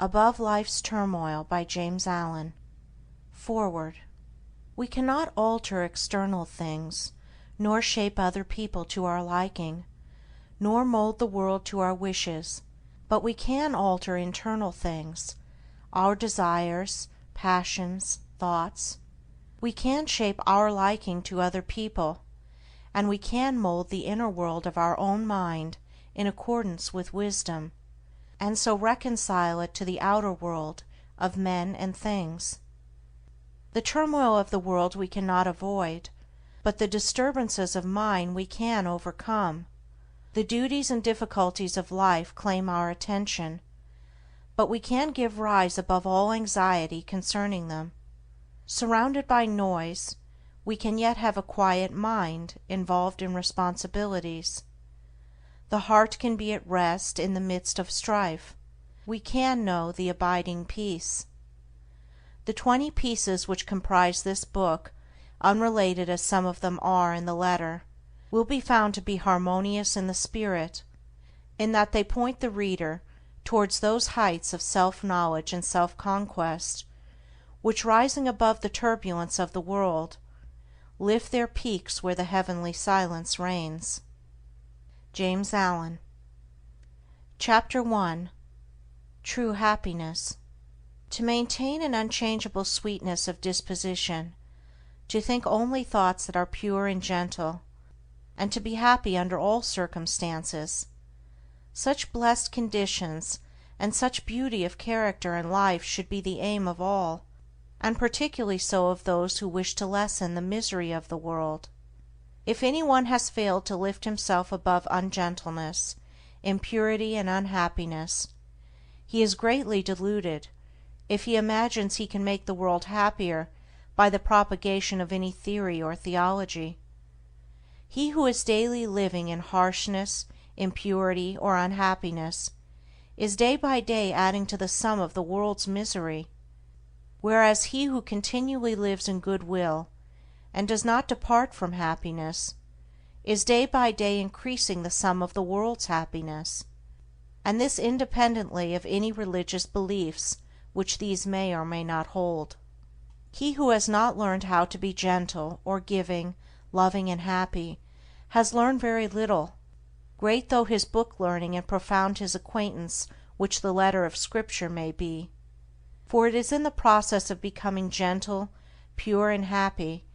Above Life's Turmoil by James Allen. Foreword. We cannot alter external things, nor shape other people to our liking, nor mold the world to our wishes, but we can alter internal things, our desires, passions, thoughts. We can shape our liking to other people, and we can mold the inner world of our own mind in accordance with wisdom, and so reconcile it to the outer world of men and things. The turmoil of the world we cannot avoid, but the disturbances of mind we can overcome. The duties and difficulties of life claim our attention, but we can give rise above all anxiety concerning them. Surrounded by noise, we can yet have a quiet mind involved in responsibilities. The heart can be at rest in the midst of strife. We can know the abiding peace. The 20 pieces which comprise this book, unrelated as some of them are in the letter, will be found to be harmonious in the spirit, in that they point the reader towards those heights of self-knowledge and self-conquest which, rising above the turbulence of the world, lift their peaks where the heavenly silence reigns. James Allen. Chapter 1. True Happiness. To maintain an unchangeable sweetness of disposition, to think only thoughts that are pure and gentle, and to be happy under all circumstances, such blessed conditions and such beauty of character and life should be the aim of all, and particularly so of those who wish to lessen the misery of the world. If anyone has failed to lift himself above ungentleness, impurity, and unhappiness, he is greatly deluded if he imagines he can make the world happier by the propagation of any theory or theology. He who is daily living in harshness, impurity, or unhappiness is day by day adding to the sum of the world's misery, whereas he who continually lives in goodwill and does not depart from happiness is day by day increasing the sum of the world's happiness, and this independently of any religious beliefs which these may or may not hold. He who has not learned how to be gentle, or giving, loving, and happy, has learned very little, great though his book learning and profound his acquaintance which the letter of Scripture may be, for it is in the process of becoming gentle, pure, and happy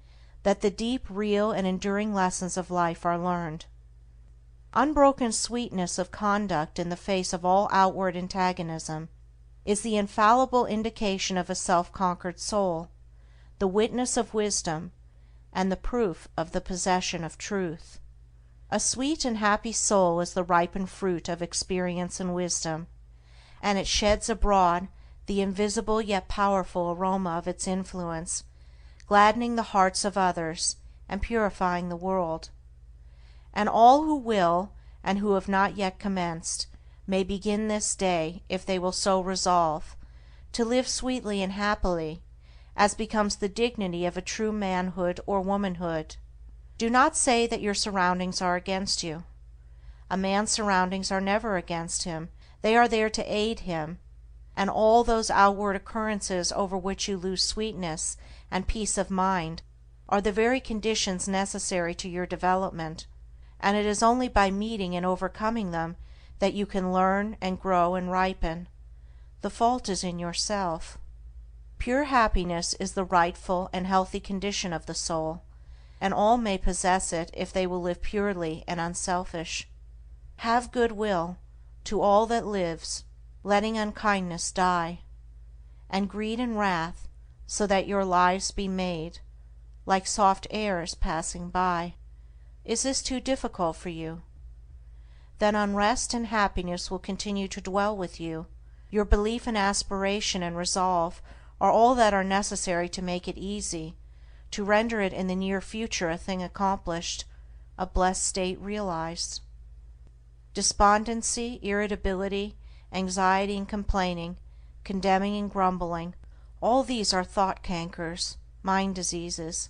that the deep, real, and enduring lessons of life are learned. Unbroken sweetness of conduct in the face of all outward antagonism is the infallible indication of a self-conquered soul, the witness of wisdom, and the proof of the possession of truth. A sweet and happy soul is the ripened fruit of experience and wisdom, and it sheds abroad the invisible yet powerful aroma of its influence, gladdening the hearts of others and purifying the world. And all who will, and who have not yet commenced, may begin this day, if they will so resolve, to live sweetly and happily, as becomes the dignity of a true manhood or womanhood. Do not say that your surroundings are against you. A man's surroundings are never against him, they are there to aid him, and all those outward occurrences over which you lose sweetness and peace of mind are the very conditions necessary to your development, and it is only by meeting and overcoming them that you can learn and grow and ripen. The fault is in yourself. Pure happiness is the rightful and healthy condition of the soul, and all may possess it if they will live purely and unselfish. Have good will to all that lives, letting unkindness die, and greed and wrath, so that your lives be made like soft airs passing by. Is this too difficult for you? Then unrest and happiness will continue to dwell with you. Your belief and aspiration and resolve are all that are necessary to make it easy, to render it in the near future a thing accomplished, a blessed state realized. Despondency, irritability, anxiety and complaining, condemning and grumbling, all these are thought cankers, mind diseases.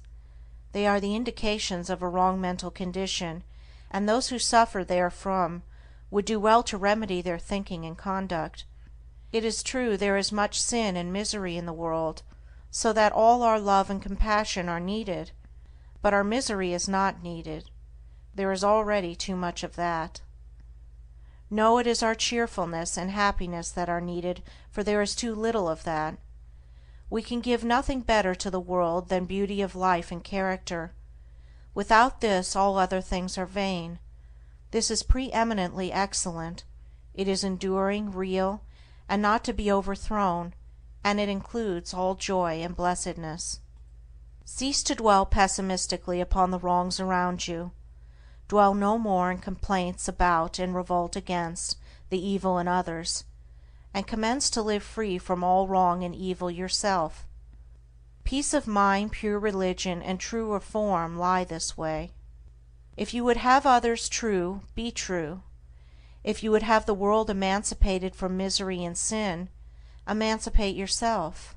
They are the indications of a wrong mental condition, and those who suffer therefrom would do well to remedy their thinking and conduct. It is true there is much sin and misery in the world, so that all our love and compassion are needed, but our misery is not needed. There is already too much of that. No, it is our cheerfulness and happiness that are needed, for there is too little of that. We can give nothing better to the world than beauty of life and character. Without this all other things are vain. This is preeminently excellent. It is enduring, real, and not to be overthrown, and it includes all joy and blessedness. Cease to dwell pessimistically upon the wrongs around you. Dwell no more in complaints about and revolt against the evil in others, and commence to live free from all wrong and evil yourself. Peace of mind, pure religion, and true reform lie this way. If you would have others true, be true. If you would have the world emancipated from misery and sin, emancipate yourself.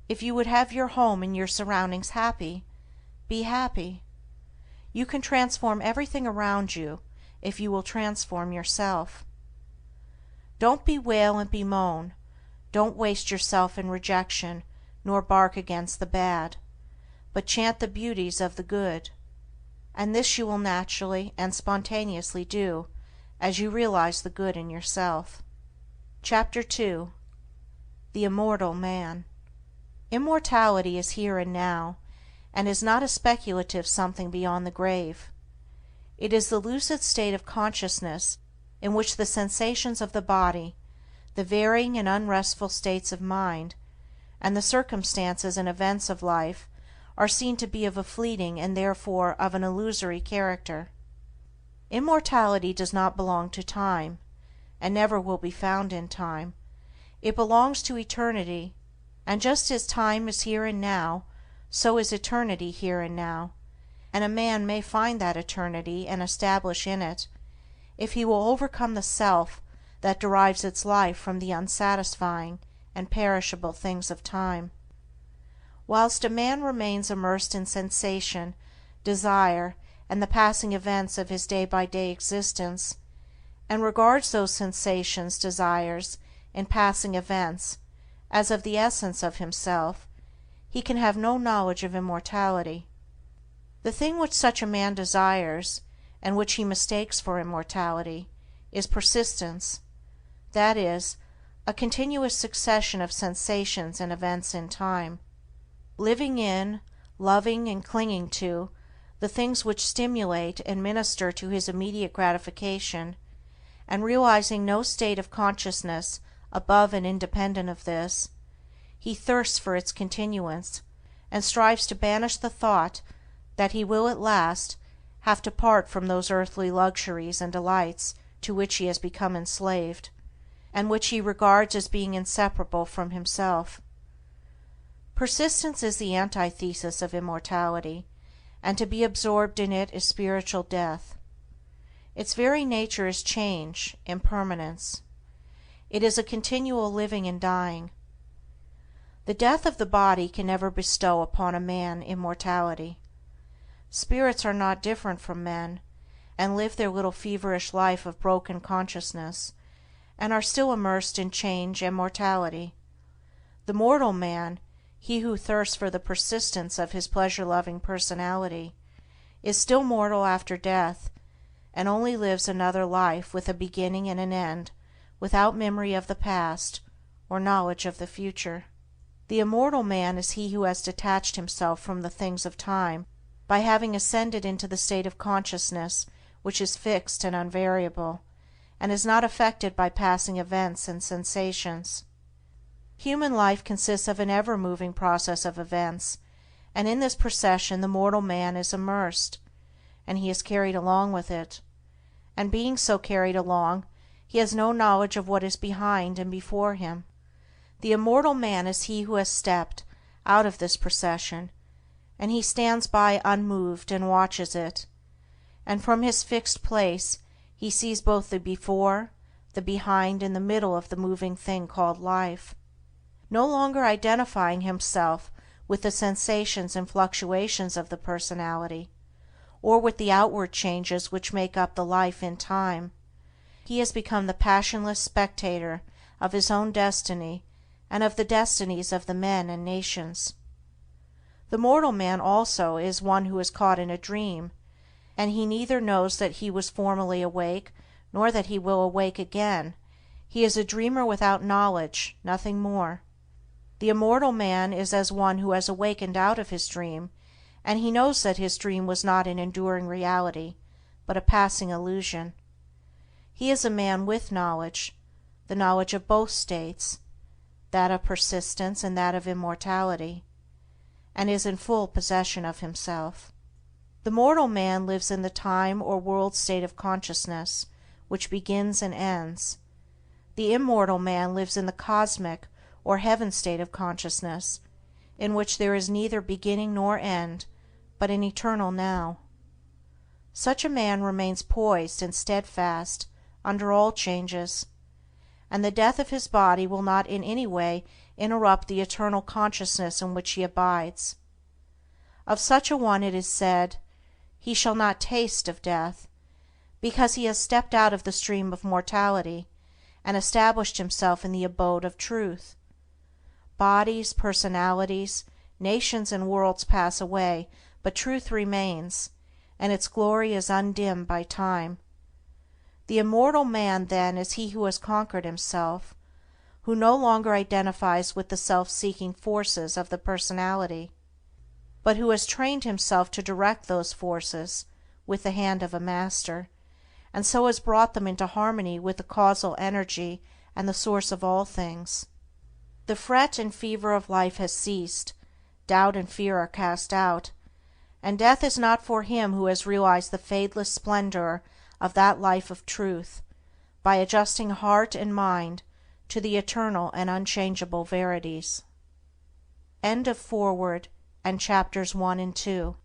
If you would have your home and your surroundings happy, be happy. You can transform everything around you if you will transform yourself. Don't bewail and bemoan. Don't waste yourself in rejection, nor bark against the bad, but chant the beauties of the good. And this you will naturally and spontaneously do, as you realize the good in yourself. Chapter 2. The Immortal Man. Immortality is here and now, and is not a speculative something beyond the grave. It is the lucid state of consciousness in which the sensations of the body, the varying and unrestful states of mind, and the circumstances and events of life are seen to be of a fleeting and therefore of an illusory character. Immortality does not belong to time, and never will be found in time. It belongs to eternity, and just as time is here and now, so is eternity here and now, and a man may find that eternity and establish in it, if he will overcome the self that derives its life from the unsatisfying and perishable things of time. Whilst a man remains immersed in sensation, desire, and the passing events of his day-by-day existence, and regards those sensations, desires, and passing events as of the essence of himself, he can have no knowledge of immortality. The thing which such a man desires, and which he mistakes for immortality, is persistence, that is, a continuous succession of sensations and events in time. Living in, loving and clinging to, the things which stimulate and minister to his immediate gratification, and realizing no state of consciousness above and independent of this, he thirsts for its continuance, and strives to banish the thought that he will at last have to part from those earthly luxuries and delights to which he has become enslaved, and which he regards as being inseparable from himself. Persistence is the antithesis of immortality, and to be absorbed in it is spiritual death. Its very nature is change, impermanence. It is a continual living and dying. The death of the body can never bestow upon a man immortality. Spirits are not different from men, and live their little feverish life of broken consciousness, and are still immersed in change and mortality. The mortal man, he who thirsts for the persistence of his pleasure-loving personality, is still mortal after death, and only lives another life with a beginning and an end, without memory of the past or knowledge of the future. The immortal man is he who has detached himself from the things of time by having ascended into the state of consciousness which is fixed and unvariable, and is not affected by passing events and sensations. Human life consists of an ever-moving process of events, and in this procession the mortal man is immersed, and he is carried along with it, and being so carried along, he has no knowledge of what is behind and before him. The immortal man is he who has stepped out of this procession, and he stands by unmoved and watches it, and from his fixed place he sees both the before, the behind, and the middle of the moving thing called life. No longer identifying himself with the sensations and fluctuations of the personality, or with the outward changes which make up the life in time, he has become the passionless spectator of his own destiny and of the destinies of the men and nations. The mortal man also is one who is caught in a dream, and he neither knows that he was formerly awake nor that he will awake again. He is a dreamer without knowledge, nothing more. The immortal man is as one who has awakened out of his dream, and he knows that his dream was not an enduring reality, but a passing illusion. He is a man with knowledge, the knowledge of both states, that of persistence and that of immortality, and is in full possession of himself. The mortal man lives in the time or world state of consciousness, which begins and ends. The immortal man lives in the cosmic or heaven state of consciousness, in which there is neither beginning nor end, but an eternal now. Such a man remains poised and steadfast under all changes, and the death of his body will not in any way interrupt the eternal consciousness in which he abides. Of such a one it is said, "He shall not taste of death," because he has stepped out of the stream of mortality and established himself in the abode of truth. Bodies, personalities, nations and worlds pass away, but truth remains, and its glory is undimmed by time. The immortal man then is he who has conquered himself, who no longer identifies with the self-seeking forces of the personality, but who has trained himself to direct those forces with the hand of a master, and so has brought them into harmony with the causal energy and the source of all things. The fret and fever of life has ceased, doubt and fear are cast out, and death is not for him who has realized the fadeless splendor of that life of truth, by adjusting heart and mind to the eternal and unchangeable verities. End of Foreword and Chapters 1 and 2.